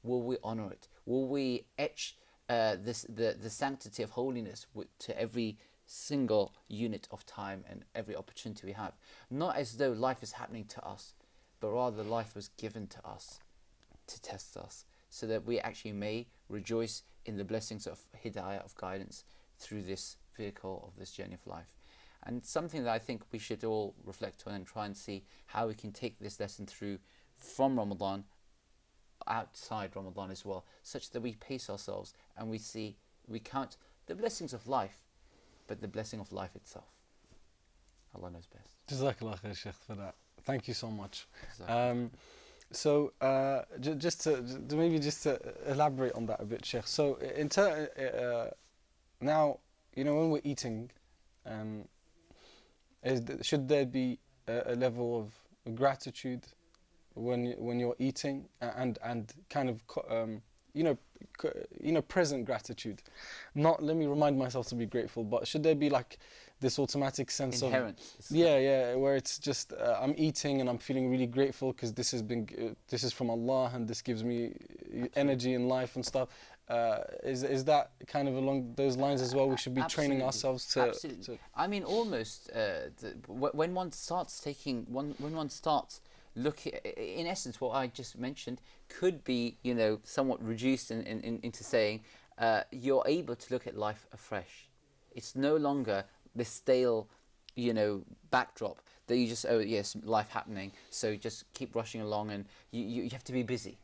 will we honor it? Will we etch the sanctity of holiness to every single unit of time and every opportunity we have? Not as though life is happening to us, but rather life was given to us to test us, so that we actually may rejoice in the blessings of hidayah, of guidance, through this vehicle of this journey of life. And something that I think we should all reflect on and try and see how we can take this lesson through from Ramadan, outside Ramadan as well, such that we pace ourselves and we count the blessings of life, but the blessing of life itself. Allah knows best. Jazakallah khair, Shaykh, for that. Thank you so much. Exactly. Just to elaborate on that a bit, Shaykh. So now, when we're eating, should there be a level of gratitude when you're eating, and kind of present gratitude? Not let me remind myself to be grateful, but should there be like this automatic sense inherent of where it's just I'm eating and I'm feeling really grateful because this is from Allah and this gives me energy in life and stuff. Is that kind of along those lines as well? We should be training ourselves to. Absolutely. I mean, almost when one starts looking, in essence, what I just mentioned could be, somewhat reduced into saying you're able to look at life afresh. It's no longer the stale, backdrop that you just, oh yes, life happening, so just keep rushing along, and you have to be busy.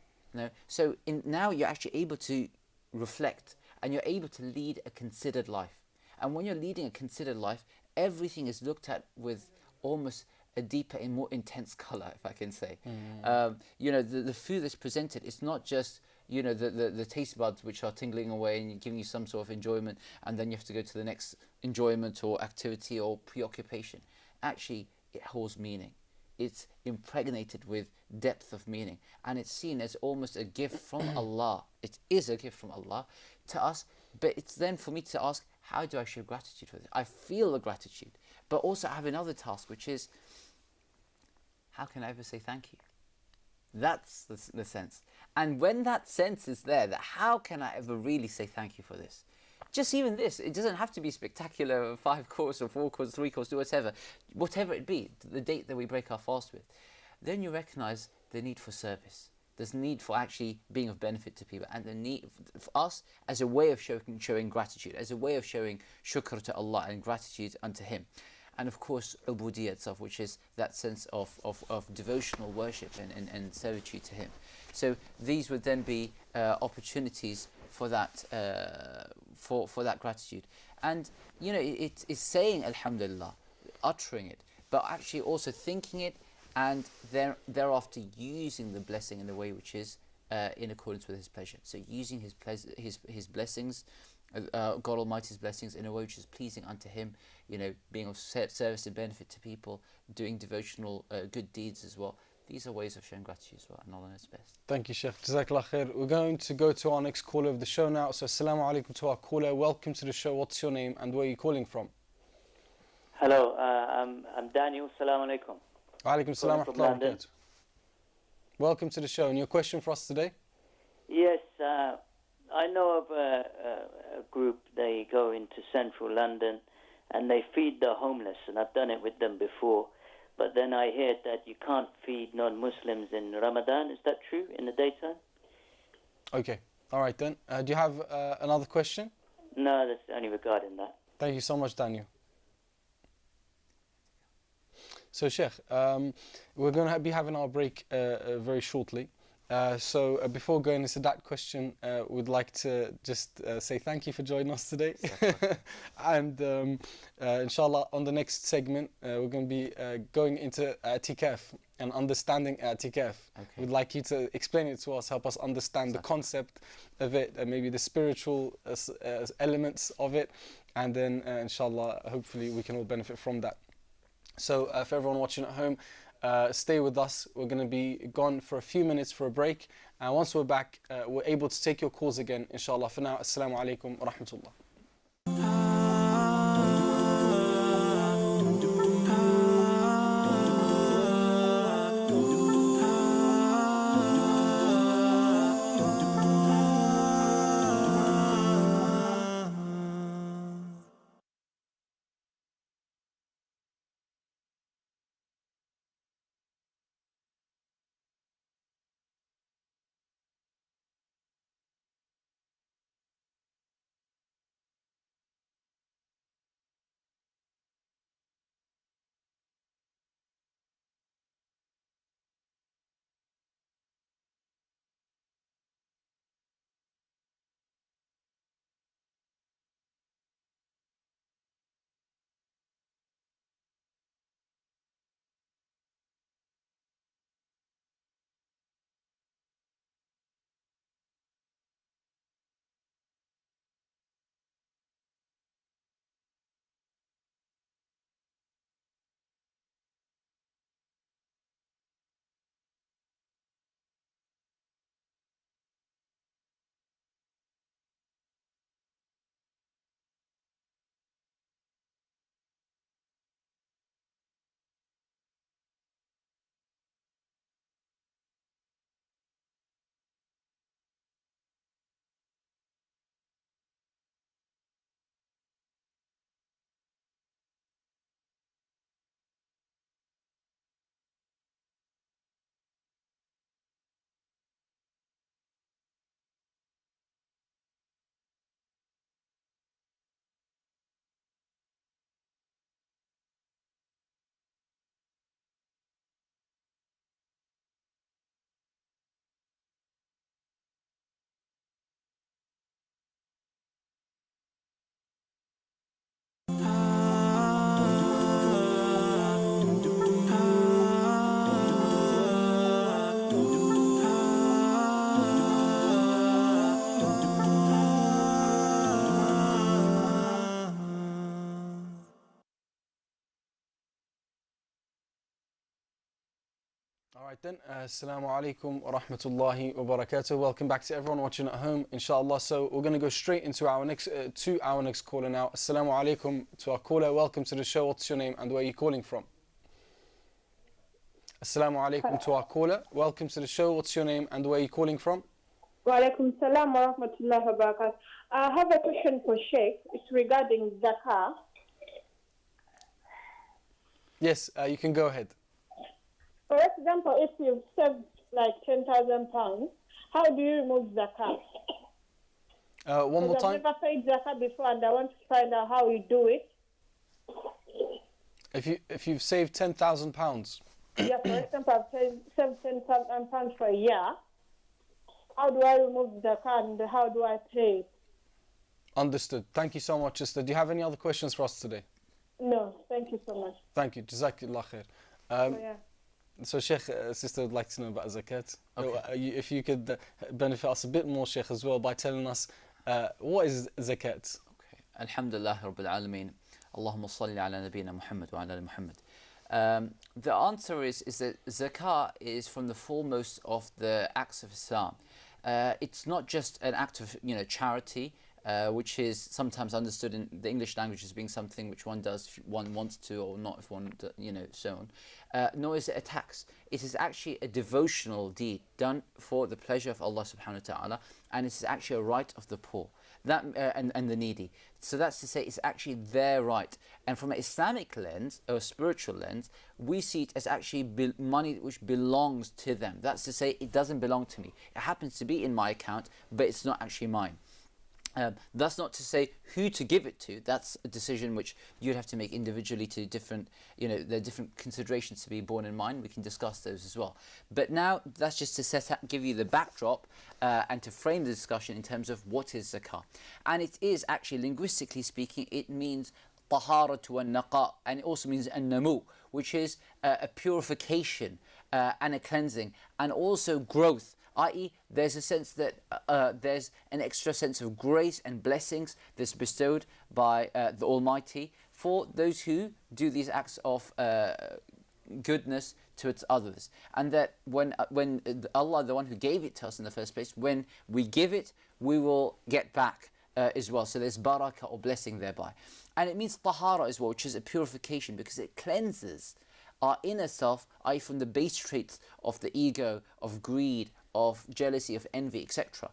So now you're actually able to reflect, and you're able to lead a considered life. And when you're leading a considered life, everything is looked at with almost a deeper and more intense color, if I can say. The food that's presented, it's not just the taste buds which are tingling away and giving you some sort of enjoyment, and then you have to go to the next enjoyment or activity or preoccupation. Actually, it holds meaning. It's impregnated with depth of meaning, and it's seen as almost a gift from Allah. It is a gift from Allah to us, but it's then for me to ask, how do I show gratitude for this? I feel the gratitude, but also I have another task, which is, how can I ever say thank you? That's the sense. And when that sense is there, that how can I ever really say thank you for this? Just even this, it doesn't have to be spectacular, 5-course or 4-course, 3-course, whatever it be, the date that we break our fast with. Then you recognize the need for service. There's need for actually being of benefit to people, and the need for us as a way of showing gratitude, as a way of showing shukr to Allah and gratitude unto Him. And of course, ubudiyyah itself, which is that sense of devotional worship and servitude to Him. So these would then be opportunities for that for that gratitude. And it is saying Alhamdulillah, uttering it, but actually also thinking it, and thereafter using the blessing in the way which is in accordance with His pleasure. So using His blessings, God Almighty's blessings, in a way which is pleasing unto Him, being of service and benefit to people, doing devotional good deeds as well. These are ways of showing gratitude as well, and Allah knows best. Thank you, Shaykh. Jazakallah khair. We're going to go to our next caller of the show now. So, assalamu alaikum to our caller. Welcome to the show. What's your name and where are you calling from? Hello, I'm Daniel. Assalamu alaikum. Alaikum salam wa rahmatullahi wa barakatuh. Welcome to the show. And your question for us today? Yes, I know of a group. They go into central London and they feed the homeless, and I've done it with them before. But then I heard that you can't feed non-Muslims in Ramadan. Is that true, in the daytime? Okay. All right then. Do you have another question? No, that's only regarding that. Thank you so much, Daniel. So, Shaykh, we're going to be having our break very shortly. So before going into that question, we'd like to just say thank you for joining us today. And inshallah, on the next segment, we're going to be going into i'tikaf and understanding i'tikaf. Okay. We'd like you to explain it to us, help us understand the concept of it, and maybe the spiritual elements of it. And then inshallah, hopefully we can all benefit from that. So for everyone watching at home, stay with us. We're going to be gone for a few minutes for a break, and once we're back, we're able to take your calls again, inshallah. For now, assalamu alaikum wa rahmatullah. Alright then, Assalamu alaikum wa rahmatullahi wa barakatuh. Welcome back to everyone watching at home, inshallah. So we're going to go straight into our next caller now. Assalamu alaikum to our caller. Welcome to the show. What's your name and where are you calling from? Assalamu alaikum to our caller. Welcome to the show. What's your name and where are you calling from? Wa alaikum salam wa rahmatullahi wa barakatuh. I have a question for Shaykh. It's regarding zakah. Yes, you can go ahead. For example, if you've saved like £10,000, how do you remove zakah? One more time. I've never paid zakah before, and I want to find out how you do it. If you've saved £10,000. Yeah, for example, I've saved £10,000 for a year. How do I remove zakah and how do I pay? Understood. Thank you so much, sister. Do you have any other questions for us today? No, thank you so much. Thank you. Jazakallah khair. Yeah. So, Shaykh, sister would like to know about zakat. Okay. If you could benefit us a bit more, Shaykh, as well, by telling us what is zakat. Okay. Alhamdulillah Rabbil Alameen. Allahumma salli ala nabiyyina Muhammad wa ala ali Muhammad. The answer is that zakah is from the foremost of the acts of Islam. It's not just an act of charity, which is sometimes understood in the English language as being something which one does if one wants to or not if one so on. Nor is it a tax. It is actually a devotional deed done for the pleasure of Allah subhanahu wa ta'ala, and it is actually a right of the poor and the needy. So that's to say it's actually their right. And from an Islamic lens or a spiritual lens, we see it as actually money which belongs to them. That's to say it doesn't belong to me. It happens to be in my account, but it's not actually mine. That's not to say who to give it to. That's a decision which you'd have to make individually to different, there are different considerations to be borne in mind. We can discuss those as well. But now that's just to give you the backdrop and to frame the discussion in terms of what is zakah. And it is actually, linguistically speaking, it means taharatu wa naqa, and it also means an-namu, which is a purification and a cleansing, and also growth. I.e., there's a sense that there's an extra sense of grace and blessings that's bestowed by the Almighty for those who do these acts of goodness towards others. And that when Allah, the one who gave it to us in the first place, when we give it, we will get back as well. So there's barakah or blessing thereby. And it means tahara as well, which is a purification, because it cleanses our inner self, i.e. from the base traits of the ego, of greed, of jealousy, of envy, etc.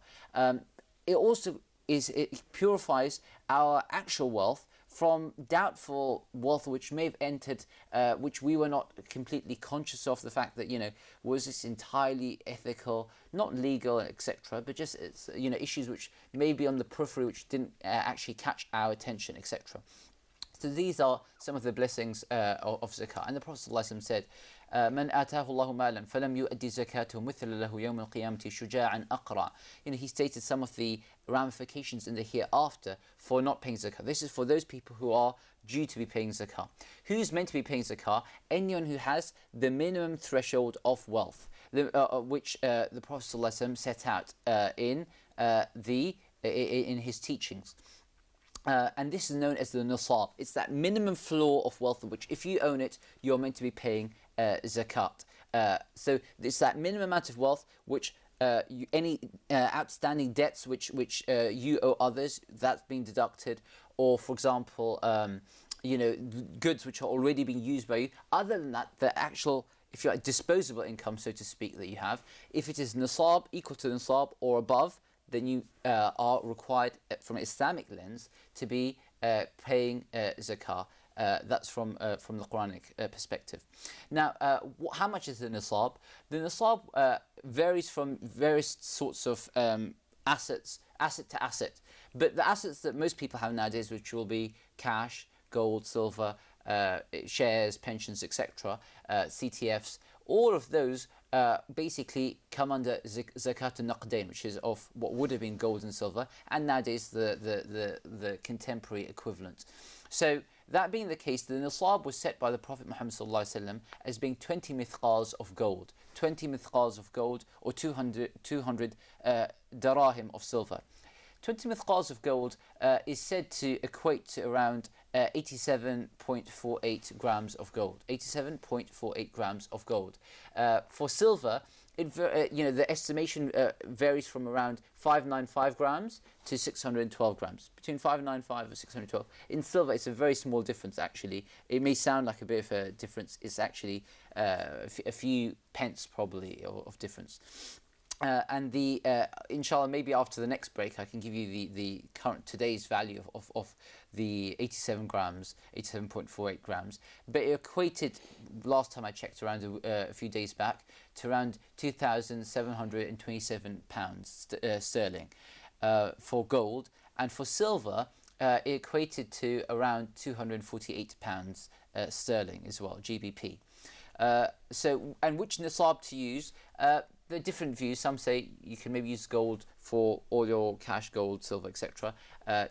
It also it purifies our actual wealth from doubtful wealth which may have entered, which we were not completely conscious of, the fact that, was this entirely ethical, not legal, etc., but just issues which may be on the periphery, which didn't actually catch our attention, etc. So these are some of the blessings of zakah. And the Prophet ﷺ said, "Man ataahu Allahu malan falam yu'addi zakatahu mithla lahu yawm al-qiyamati shuja'an aqra." He stated some of the ramifications in the hereafter for not paying zakah. This is for those people who are due to be paying zakah. Who's meant to be paying zakah? Anyone who has the minimum threshold of wealth, which the Prophet ﷺ set out in his teachings. And this is known as the nisab. It's that minimum floor of wealth, which if you own it, you're meant to be paying zakat. So it's that minimum amount of wealth which any outstanding debts which you owe others, that's being deducted. Or, for example, goods which are already being used by you. Other than that, the actual, if you're disposable income, so to speak, that you have, if it is nisab, equal to nisab or above, then you are required, from an Islamic lens, to be paying zakah. That's from the Quranic perspective. Now, how much is the nisab? The nisab varies from various sorts of asset to asset. But the assets that most people have nowadays, which will be cash, gold, silver, shares, pensions, etc., CTFs, all of those basically come under zakat al-naqdain, which is of what would have been gold and silver, and nowadays the contemporary equivalent. So that being the case, the nisab was set by the Prophet Muhammad ﷺ as being 20 mithqals of gold, 20 mithqals of gold, or 200 darahim of silver. 20 mithqals of gold is said to equate to around 87.48 grams of gold. 87.48 grams of gold. For silver, the estimation varies from around 595 grams to 612 grams. Between 595 and 612. In silver, it's a very small difference, actually. It may sound like a bit of a difference. It's actually a few pence, probably, of difference. And inshallah, maybe after the next break, I can give you the current today's value of the 87 grams, 87.48 grams. But it equated, last time I checked, around a few days back, to around 2,727 pounds sterling for gold, and for silver, it equated to around 248 pounds sterling as well, GBP. And which nisab to use? There are different views. Some say you can maybe use gold for all your cash, gold, silver, etc.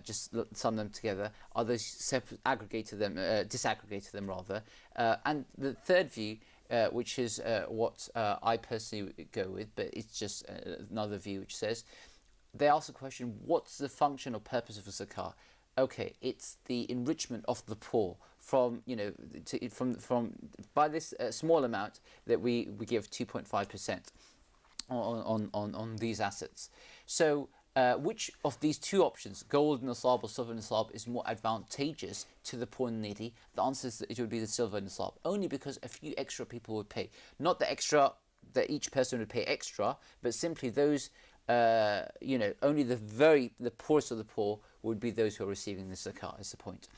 Just sum them together. Others disaggregated them rather. And the third view, which is what I personally go with, but it's just another view, which says, they ask the question, what's the function or purpose of a zakah? Okay, it's the enrichment of the poor from by this small amount that we give 2.5% on these assets. So which of these two options, gold nisab or silver nisab, is more advantageous to the poor and needy? The answer is that it would be the silver nisab, only because a few extra people would pay. Not the extra that each person would pay extra, but simply those only the poorest of the poor would be those who are receiving the zakah, is the point.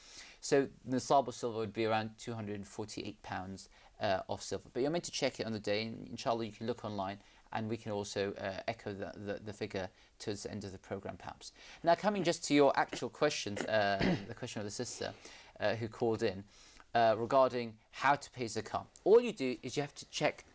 So nisab of silver would be around 248 pounds of silver. But you're meant to check it on the day, and inshallah you can look online, and we can also echo the figure towards the end of the program, perhaps. Now, coming just to your actual questions, the question of the sister who called in regarding how to pay zakah. All you do is you have to check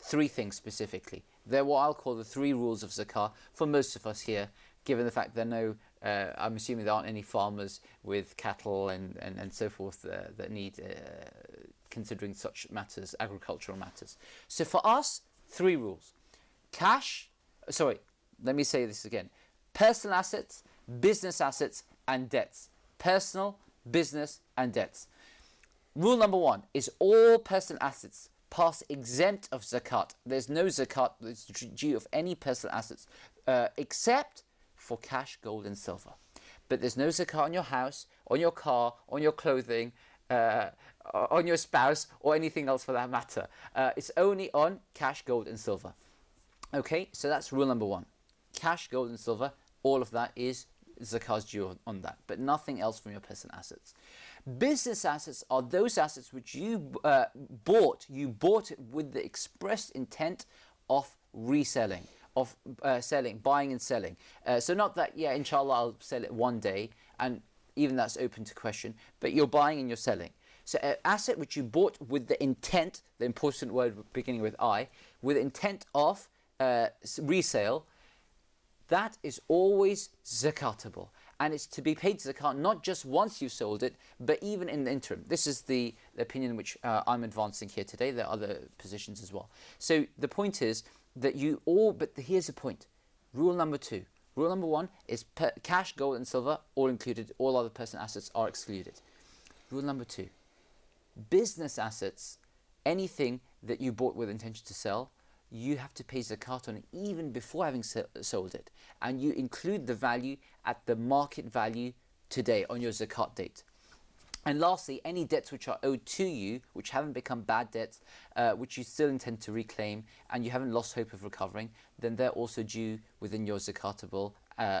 three things specifically. They're what I'll call the three rules of zakah for most of us here, given the fact I'm assuming there aren't any farmers with cattle and so forth that need considering such matters, agricultural matters. So for us, three rules. Let me say this again. Personal assets, business assets, and debts. Personal, business, and debts. Rule number one is all personal assets pass exempt of zakat. There's no zakat that's due of any personal assets except for cash, gold, and silver. But there's no zakat on your house, on your car, on your clothing, on your spouse, or anything else for that matter. It's only on cash, gold, and silver. Okay, so that's rule number one. Cash, gold, and silver, all of that is zakah's due on that, but nothing else from your personal assets. Business assets are those assets which you bought. You bought it with the expressed intent of reselling, of buying and selling. So not that, inshallah, I'll sell it one day, and even that's open to question, but you're buying and you're selling. So an asset which you bought with the intent, the important word beginning with I, with the intent of resale, that is always zakatable, and it's to be paid zakat not just once you've sold it, but even in the interim. This is the opinion which I'm advancing here today. There are other positions as well. So the point is that but here's the point. Rule number two. Rule number one is cash, gold, and silver, all included. All other personal assets are excluded. Rule number two. Business assets, anything that you bought with intention to sell, you have to pay zakat on it even before having sold it, and you include the value at the market value today on your zakat date. And lastly, any debts which are owed to you, which haven't become bad debts, which you still intend to reclaim, and you haven't lost hope of recovering, then they're also due within your zakatable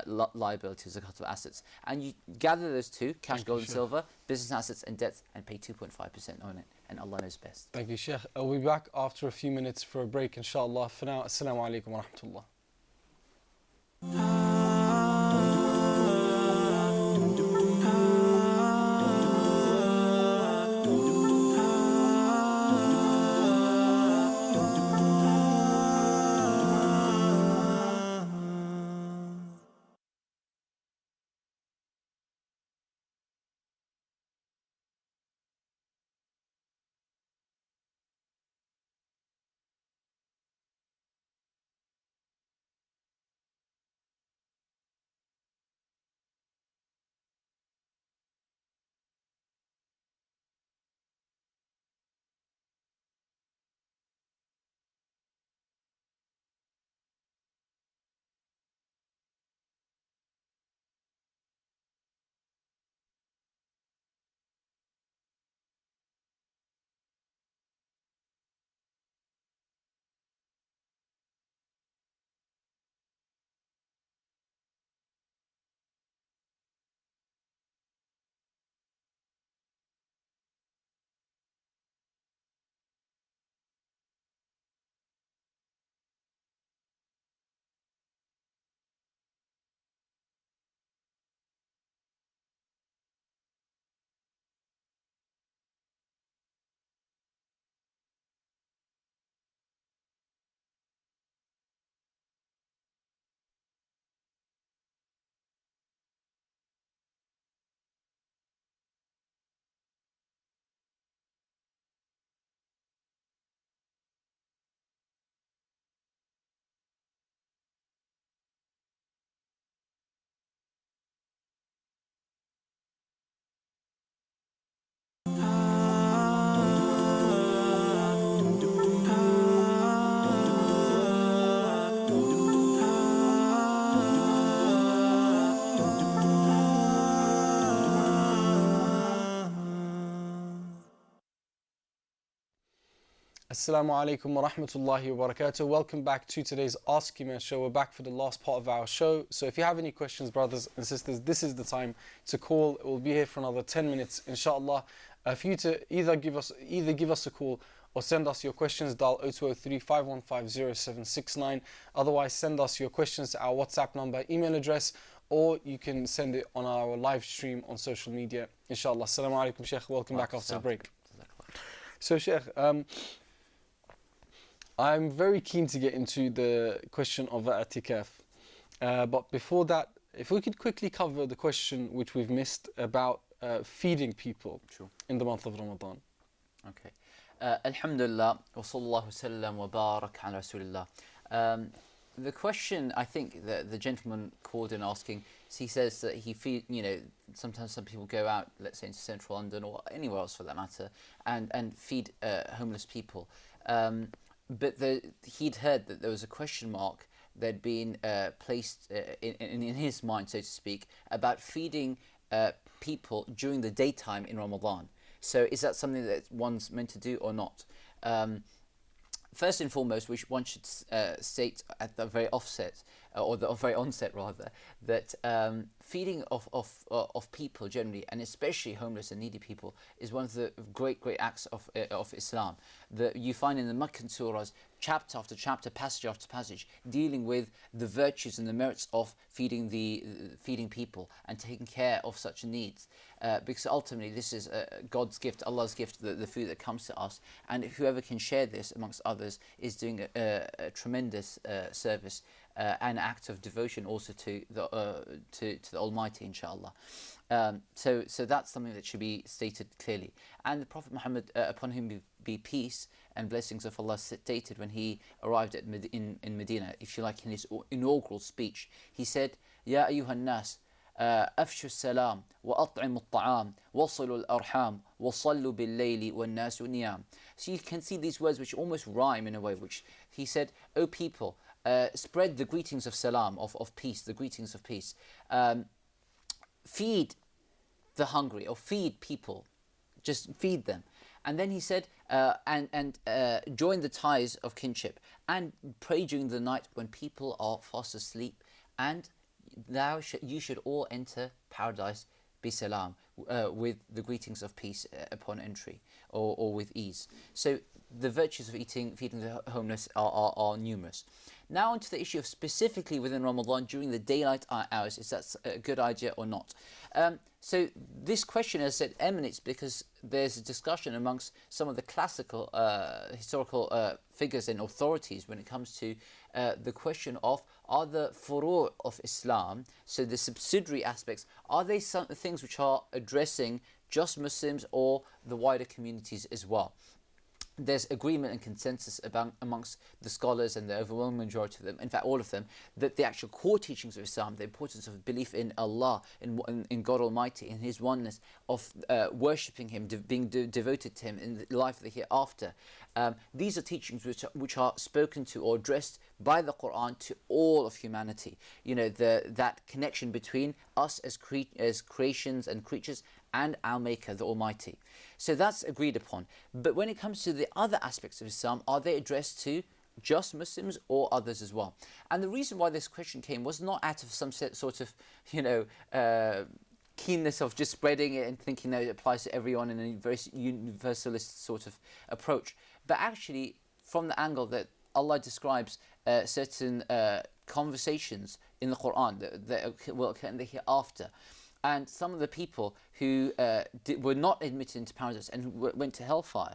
liability, zakatable assets. And you gather those two, cash, gold, and silver, business assets and debts, and pay 2.5% on it. And Allah knows best. Thank you, Shaykh. We'll be back after a few minutes for a break, inshallah. For now, assalamu alaikum wa rahmatullah. Assalamu alaikum wa rahmatullahi wa barakatuh. Welcome back to today's Ask Eman show. We're back for the last part of our show. So if you have any questions, brothers and sisters, this is the time to call. We'll be here for another 10 minutes, inshallah. For you to either give us a call or send us your questions, dial 0203 515 0769. Otherwise, send us your questions to our WhatsApp number, email address, or you can send it on our live stream on social media, inshallah. Assalamu alaikum, Shaykh. Welcome back after the break. So, Shaykh, I'm very keen to get into the question of i'tikaf. But before that, if we could quickly cover the question which we've missed about feeding people in the month of Ramadan. Okay. Alhamdulillah, wa sallallahu sallam wa barak ala rasulillah. The question, I think, that the gentleman called in asking, he says that he sometimes some people go out, let's say into central London or anywhere else for that matter, and feed homeless people. But he'd heard that there was a question mark that had been placed in his mind, so to speak, about feeding people during the daytime in Ramadan. So is that something that one's meant to do or not? First and foremost, which one should state at the very offset, or the very onset rather, that feeding of people generally, and especially homeless and needy people, is one of the great acts of Islam. That you find in the Meccan surahs, chapter after chapter, passage after passage, dealing with the virtues and the merits of feeding people and taking care of such needs. Because ultimately this is God's gift, Allah's gift, the food that comes to us, and whoever can share this amongst others is doing a tremendous service, an act of devotion also to the Almighty, inshallah. So that's something that should be stated clearly. And the Prophet Muhammad, upon whom be peace and blessings of Allah, stated when he arrived in Medina, if you like, in his inaugural speech, he said, Ya ayyuhan nas, أفشوا السلام وأطعموا الطعام وصلوا الأرحام وصلوا بالليل والناس نيام. So you can see these words which almost rhyme in a way, which he said, O people, spread the greetings of salam, of peace, the greetings of peace. Feed the hungry, or feed people, just feed them. And then he said, and join the ties of kinship, and pray during the night when people are fast asleep, and you should all enter paradise bisalam, with the greetings of peace upon entry, or with ease. So the virtues of feeding the homeless are numerous. Now onto the issue of specifically within Ramadan during the daylight hours, is that a good idea or not? So this question, as I said, emanates because there's a discussion amongst some of the classical historical figures and authorities when it comes to the question of, are the furu' of Islam, so the subsidiary aspects, are they some things which are addressing just Muslims or the wider communities as well? There's agreement and consensus amongst the scholars and the overwhelming majority of them, in fact all of them, that the actual core teachings of Islam, the importance of belief in Allah, in God Almighty, in His oneness, of worshipping Him, being devoted to Him in the life of the hereafter. These are teachings which are spoken to or addressed by the Quran to all of humanity. You know, that connection between us as creations and creatures and our Maker, the Almighty. So that's agreed upon. But when it comes to the other aspects of Islam, are they addressed to just Muslims or others as well? And the reason why this question came was not out of some sort of, keenness of just spreading it and thinking that it applies to everyone in a very universalist sort of approach, but actually from the angle that Allah describes certain conversations in the Quran that will occur in the hereafter. And some of the people who were not admitted into paradise and went to hellfire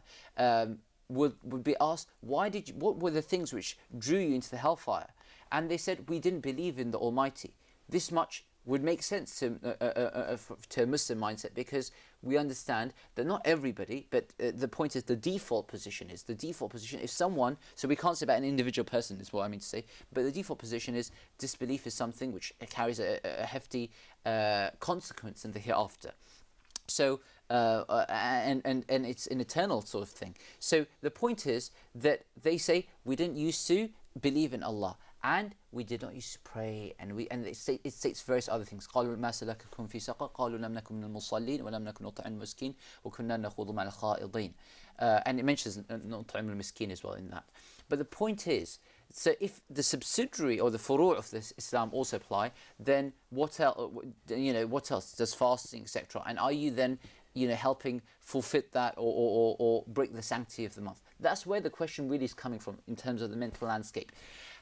would be asked, what were the things which drew you into the hellfire? And they said, we didn't believe in the Almighty. This much would make sense to a Muslim mindset, because we understand that not everybody, but the point is the default position if someone, so we can't say about an individual person is what I mean to say, but the default position is disbelief is something which carries a hefty consequence in the hereafter. So and it's an eternal sort of thing. So the point is that they say we didn't used to believe in Allah, And we did not used to pray, and it states various other things. قالوا ما سلككم في سقر قالوا لم نكن من المصلين ولم نكن نطعم المسكين وكنا نخوض مع الخائضين. And it mentions نطعم المسكين as well in that. But the point is, so if the subsidiary or the furu' of this Islam also apply, then what else? What else does fasting, etc. And are you then, helping forfeit that or break the sanctity of the month? That's where the question really is coming from in terms of the mental landscape.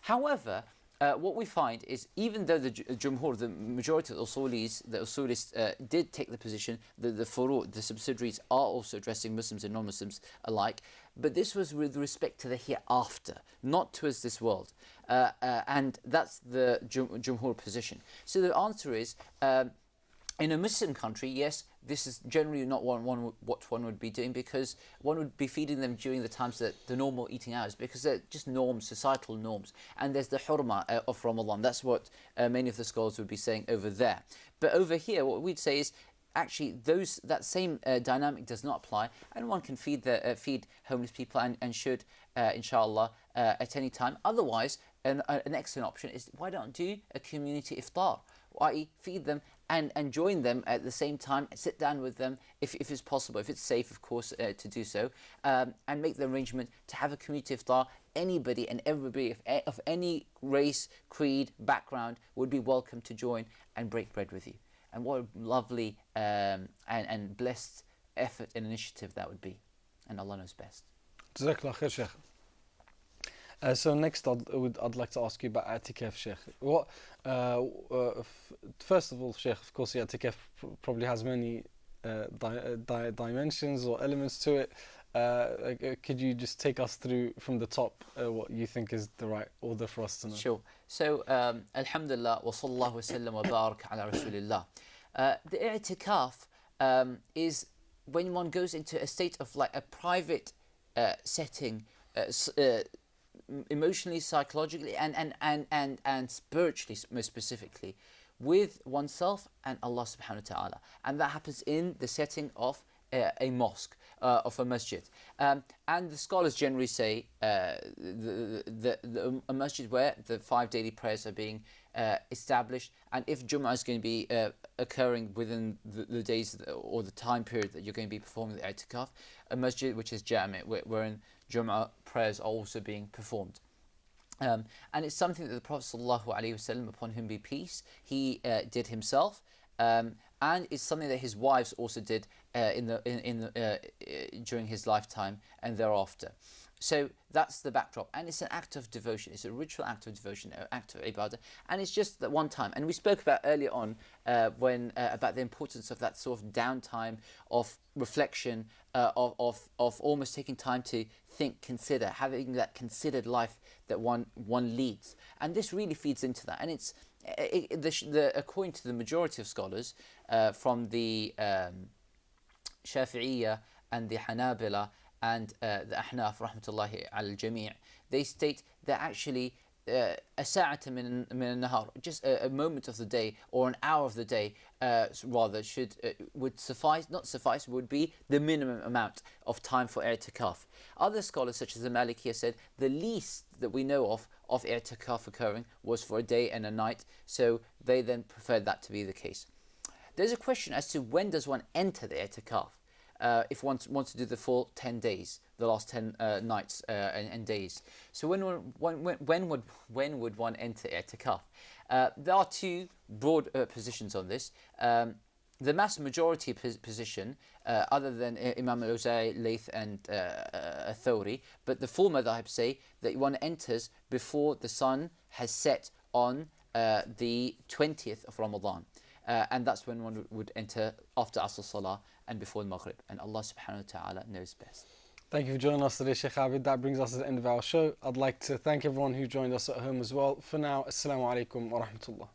However, what we find is, even though the Jumhur, the majority of the Usulists did take the position that the furu', the subsidiaries, are also addressing Muslims and non-Muslims alike, but this was with respect to the hereafter, not towards this world. And that's the Jumhur position. So the answer is, in a Muslim country, yes, this is generally not what one would be doing, because one would be feeding them during the times that the normal eating hours, because they're just norms, societal norms. And there's the hurma of Ramadan. That's what many of the scholars would be saying over there. But over here, what we'd say is, actually, that same dynamic does not apply, and one can feed homeless people and should, inshallah, at any time. Otherwise, an excellent option is, why don't do a community iftar, i.e. feed them and join them at the same time, sit down with them if it's possible, if it's safe, of course, to do so, and make the arrangement to have a community iftar. Anybody and everybody of any race, creed, background would be welcome to join and break bread with you. And what a lovely and blessed effort and initiative that would be. And Allah knows best. Jazakallah khair, Shaykh. So next, I'd like to ask you about i'tikaf, Shaykh. First of all, Shaykh, of course, the i'tikaf probably has many dimensions or elements to it. Could you just take us through from the top what you think is the right order for us to know? Sure. So, alhamdulillah, wa sallallahu wa sallam wa barak ala rasulillah. The i'tikaf is when one goes into a state of like a private setting, emotionally, psychologically, and spiritually, most specifically, with oneself and Allah subhanahu wa ta'ala. And that happens in the setting of a mosque, of a masjid. And the scholars generally say a masjid where the 5 daily prayers are being established, and if Jum'ah is going to be occurring within the days or the time period that you're going to be performing the i'tikaf, a masjid which is jami', wherein Jum'ah prayers are also being performed. And it's something that the Prophet ﷺ, upon whom be peace, he did himself, and it's something that his wives also did during his lifetime and thereafter. So that's the backdrop, and it's an act of devotion. It's a ritual act of devotion, an act of ibadah, and it's just that one time. And we spoke about earlier on about the importance of that sort of downtime of reflection, of almost taking time to think, consider, having that considered life that one leads. And this really feeds into that. And it's according to the majority of scholars, from the Shafi'iyya and the Hanabila and the Ahnaf, rahmatullahi al-jami', they state that actually a sa'ata min al-nahar, just a moment of the day or an hour of the day, rather, would suffice, not suffice, would be the minimum amount of time for i'tikaf. Other scholars, such as the Malikiyya, said the least that we know of i'tikaf occurring was for a day and a night, so they then preferred that to be the case. There's a question as to when does one enter the i'tikaf. If one wants to do the full 10 days, the last 10 nights and days. So when would one enter i'tikaf? There are two broad positions on this. The mass majority position, other than Imam al-Awza'i, Layth and Thawri, but the full madhab say that one enters before the sun has set on the 20th of Ramadan. And that's when one would enter after Asr Salah and before the Maghrib. And Allah subhanahu wa ta'ala knows best. Thank you for joining us today, Shaykh Abid. That brings us to the end of our show. I'd like to thank everyone who joined us at home as well. For now, Assalamu alaikum wa rahmatullah.